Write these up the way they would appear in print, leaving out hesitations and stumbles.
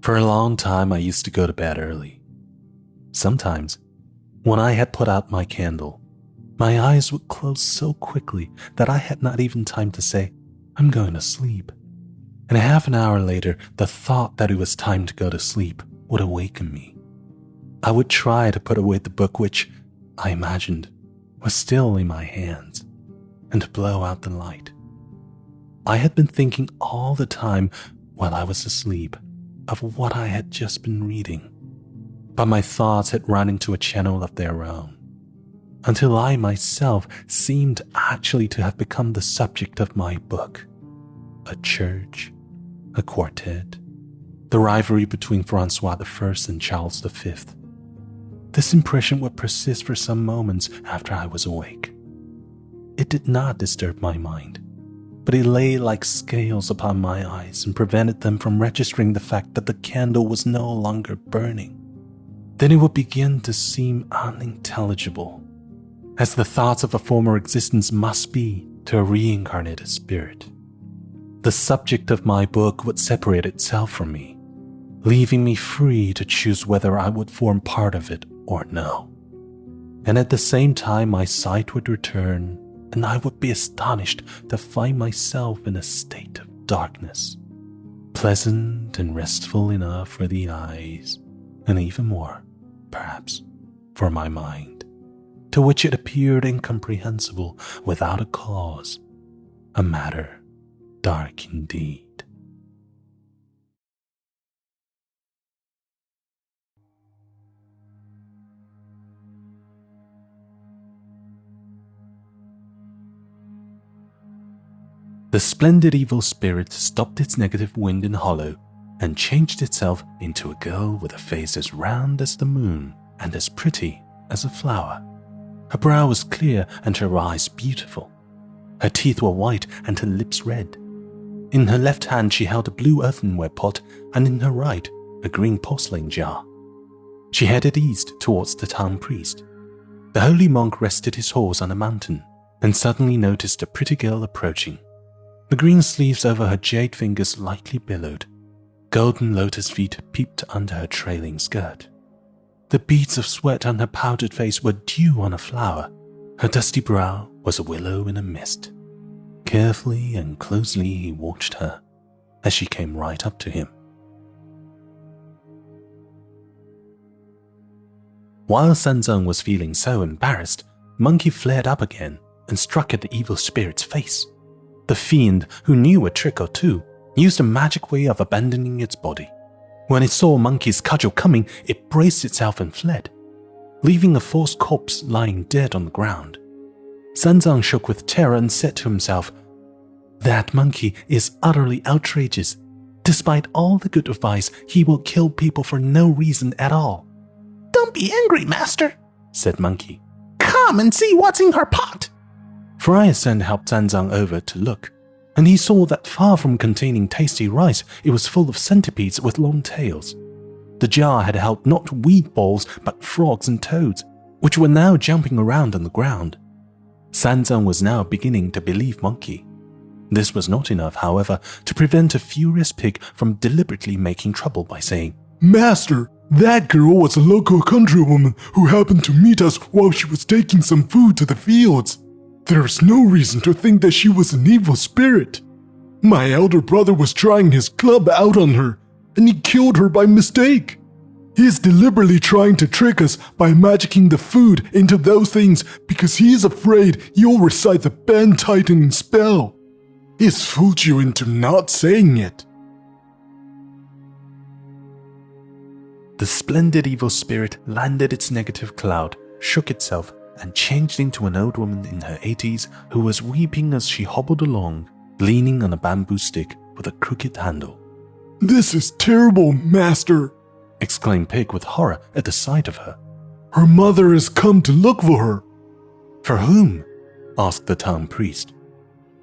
For a long time I used to go to bed early. Sometimes, when I had put out my candle, my eyes would close so quickly that I had not even time to say, "I'm going to sleep." And half an hour later, the thought that it was time to go to sleep would awaken me. I would try to put away the book which, I imagined, was still in my hands, and to blow out the light. I had been thinking all the time while I was asleep of what I had just been reading, but my thoughts had run into a channel of their own, until I myself seemed actually to have become the subject of my book. A church, a quartet, the rivalry between Francois I and Charles V. This impression would persist for some moments after I was awake. It did not disturb my mind, but it lay like scales upon my eyes and prevented them from registering the fact that the candle was no longer burning. Then it would begin to seem unintelligible, as the thoughts of a former existence must be to a reincarnated spirit. The subject of my book would separate itself from me, leaving me free to choose whether I would form part of it or no. And at the same time my sight would return, and I would be astonished to find myself in a state of darkness, pleasant and restful enough for the eyes, and even more, perhaps, for my mind, to which it appeared incomprehensible without a cause, a matter dark indeed. The splendid evil spirit stopped its negative wind in hollow and changed itself into a girl with a face as round as the moon and as pretty as a flower. Her brow was clear and her eyes beautiful. Her teeth were white and her lips red. In her left hand she held a blue earthenware pot, and in her right a green porcelain jar. She headed east towards the town priest. The holy monk rested his horse on a mountain and suddenly noticed a pretty girl approaching. The green sleeves over her jade fingers lightly billowed. Golden lotus feet peeped under her trailing skirt. The beads of sweat on her powdered face were dew on a flower. Her dusty brow was a willow in a mist. Carefully and closely he watched her as she came right up to him. While Sanzang was feeling so embarrassed, Monkey flared up again and struck at the evil spirit's face. The fiend, who knew a trick or two, used a magic way of abandoning its body. When it saw Monkey's cudgel coming, it braced itself and fled, leaving a false corpse lying dead on the ground. Sanzang shook with terror and said to himself, "That monkey is utterly outrageous. Despite all the good advice, he will kill people for no reason at all." "Don't be angry, master," said Monkey. "Come and see what's in her pot." Thrice helped Sanzang over to look, and he saw that far from containing tasty rice, it was full of centipedes with long tails. The jar had held not weed balls but frogs and toads, which were now jumping around on the ground. Sanzang was now beginning to believe Monkey. This was not enough, however, to prevent a furious pig from deliberately making trouble by saying, "Master, that girl was a local countrywoman who happened to meet us while she was taking some food to the fields. There's no reason to think that she was an evil spirit. My elder brother was trying his club out on her, and he killed her by mistake. He's deliberately trying to trick us by magicking the food into those things because he's afraid you'll recite the band-tightening spell. He's fooled you into not saying it." The splendid evil spirit landed its negative cloud, shook itself, and changed into an old woman in her 80s who was weeping as she hobbled along, leaning on a bamboo stick with a crooked handle. "This is terrible, master," exclaimed Pig with horror at the sight of her. "Her mother has come to look for her." "For whom?" asked the town priest.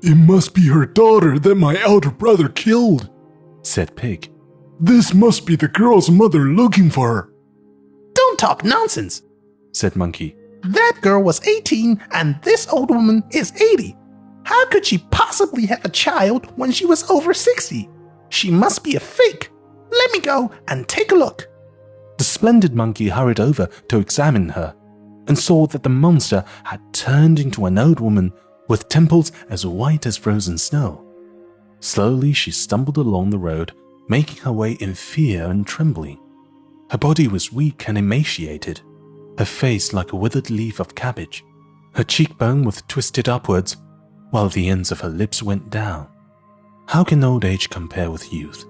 "It must be her daughter that my elder brother killed," said Pig. "This must be the girl's mother looking for her." "Don't talk nonsense," said Monkey. "That girl was 18 and this old woman is 80. How could she possibly have a child when she was over 60? She must be a fake. Let me go and take a look. The splendid monkey hurried over to examine her and saw that the monster had turned into an old woman with temples as white as frozen snow. Slowly she stumbled along the road, making her way in fear and trembling. Her body was weak and emaciated, her face like a withered leaf of cabbage. Her cheekbone was twisted upwards, while the ends of her lips went down. How can old age compare with youth?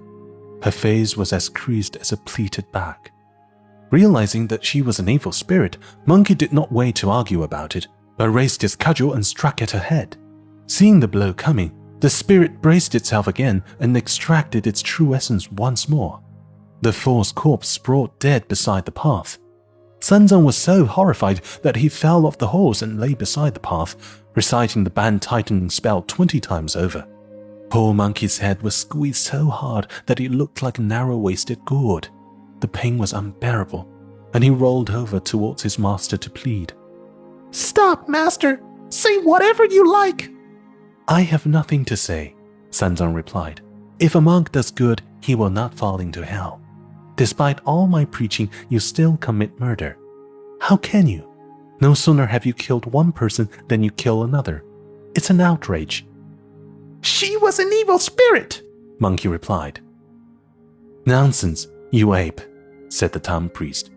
Her face was as creased as a pleated back. Realizing that she was an evil spirit, Monkey did not wait to argue about it, but raised his cudgel and struck at her head. Seeing the blow coming, the spirit braced itself again and extracted its true essence once more. The false corpse sprawled dead beside the path. Sanzang was so horrified that he fell off the horse and lay beside the path, reciting the band-tightening spell 20 times over. Poor Monkey's head was squeezed so hard that it looked like a narrow-waisted gourd. The pain was unbearable, and he rolled over towards his master to plead. Stop, master! Say whatever you like! I have nothing to say, Sanzang replied. If a monk does good, he will not fall into hell. Despite all my preaching, you still commit murder. How can you? No sooner have you killed one person than you kill another. It's an outrage. She was an evil spirit, Monkey replied. Nonsense, you ape, said the town priest.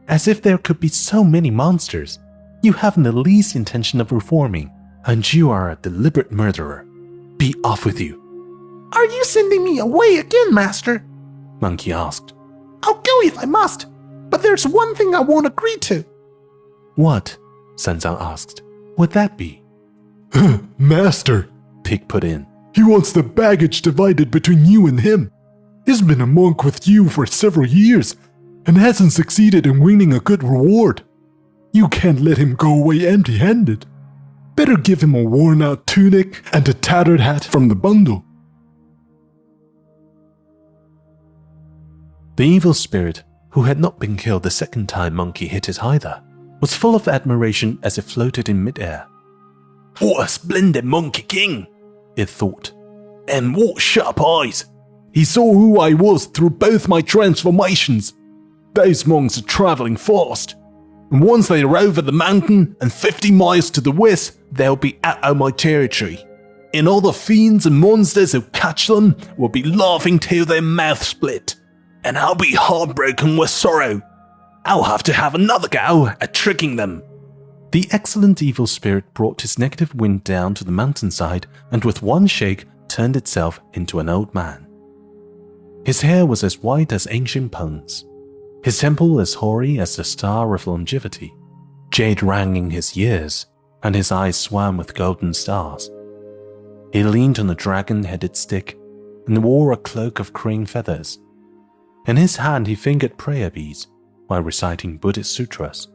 As if there could be so many monsters. You haven't the least intention of reforming, and you are a deliberate murderer. Be off with you. Are you sending me away again, master? Monkey asked. I'll go if I must, but there's one thing I won't agree to. What? Sanzang asked. Would that be? Master, Pig put in. He wants the baggage divided between you and him. He's been a monk with you for several years and hasn't succeeded in winning a good reward. You can't let him go away empty-handed. Better give him a worn-out tunic and a tattered hat from the bundle. The evil spirit, who had not been killed the second time Monkey hit it either, was full of admiration as it floated in midair. What a splendid monkey king, it thought. And what sharp eyes! He saw who I was through both my transformations. Those monks are traveling fast, and once they are over the mountain and 50 miles to the west, they'll be out of my territory. And all the fiends and monsters who catch them will be laughing till their mouths split. And I'll be heartbroken with sorrow. I'll have to have another go at tricking them. The excellent evil spirit brought his negative wind down to the mountainside and with one shake turned itself into an old man. His hair was as white as ancient bones, his temple as hoary as the star of longevity. Jade rang in his ears, and his eyes swam with golden stars. He leaned on a dragon-headed stick and wore a cloak of crane feathers. In his hand he fingered prayer beads while reciting Buddhist sutras.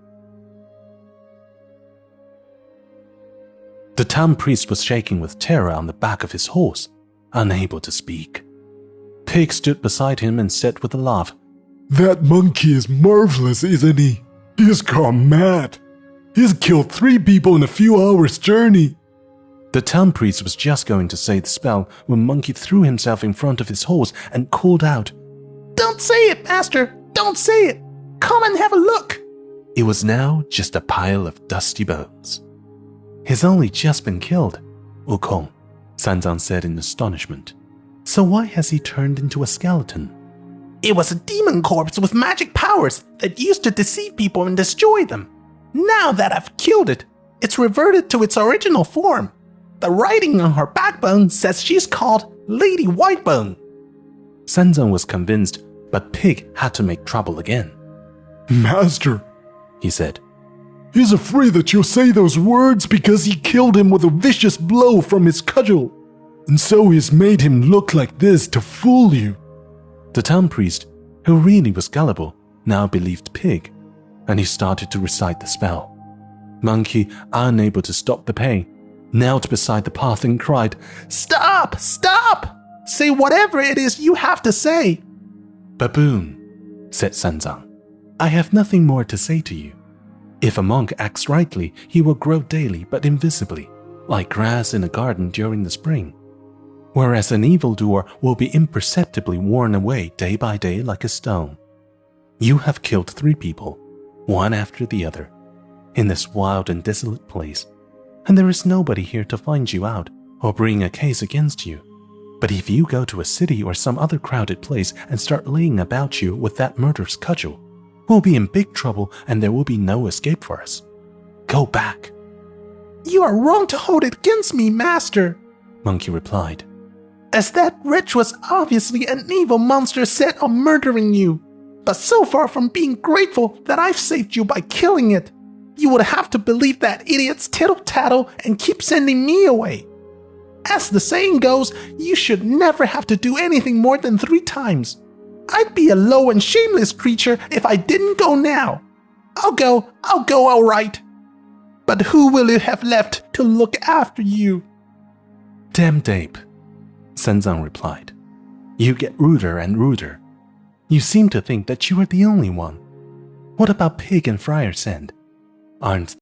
The town priest was shaking with terror on the back of his horse, unable to speak. Pig stood beside him and said with a laugh, That monkey is marvelous, isn't he? He's gone mad. He's killed 3 people in a few hours' journey. The town priest was just going to say the spell when Monkey threw himself in front of his horse and called out, Don't say it, master! Don't say it! Come and have a look! It was now just a pile of dusty bones. He's only just been killed, Wukong, Sanzang said in astonishment. So why has he turned into a skeleton? It was a demon corpse with magic powers that used to deceive people and destroy them. Now that I've killed it, it's reverted to its original form. The writing on her backbone says she's called Lady Whitebone. Sanzang was convinced, but Pig had to make trouble again. Master, he said, he's afraid that you'll say those words because he killed him with a vicious blow from his cudgel. And so he's made him look like this to fool you. The town priest, who really was gullible, now believed Pig, and he started to recite the spell. Monkey, unable to stop the pain, knelt beside the path and cried, Stop! Stop! Say whatever it is you have to say. Baboon, said Sanzang, I have nothing more to say to you. If a monk acts rightly, he will grow daily but invisibly, like grass in a garden during the spring. whereas an evildoer will be imperceptibly worn away day by day like a stone. You have killed 3 people, one after the other, in this wild and desolate place, and there is nobody here to find you out or bring a case against you. But if you go to a city or some other crowded place and start laying about you with that murderous cudgel, we'll be in big trouble and there will be no escape for us. Go back." "You are wrong to hold it against me, master," Monkey replied. "as that wretch was obviously an evil monster set on murdering you, but so far from being grateful that I've saved you by killing it, you would have to believe that idiot's tittle-tattle and keep sending me away. As the saying goes, you should never have to do anything more than 3 times. I'd be a low and shameless creature if I didn't go now. I'll go all right. But who will you have left to look after you?" "Damned ape," Senzang replied. "You get ruder and ruder. You seem to think that you are the only one. What about Pig and Friar's End? Aren't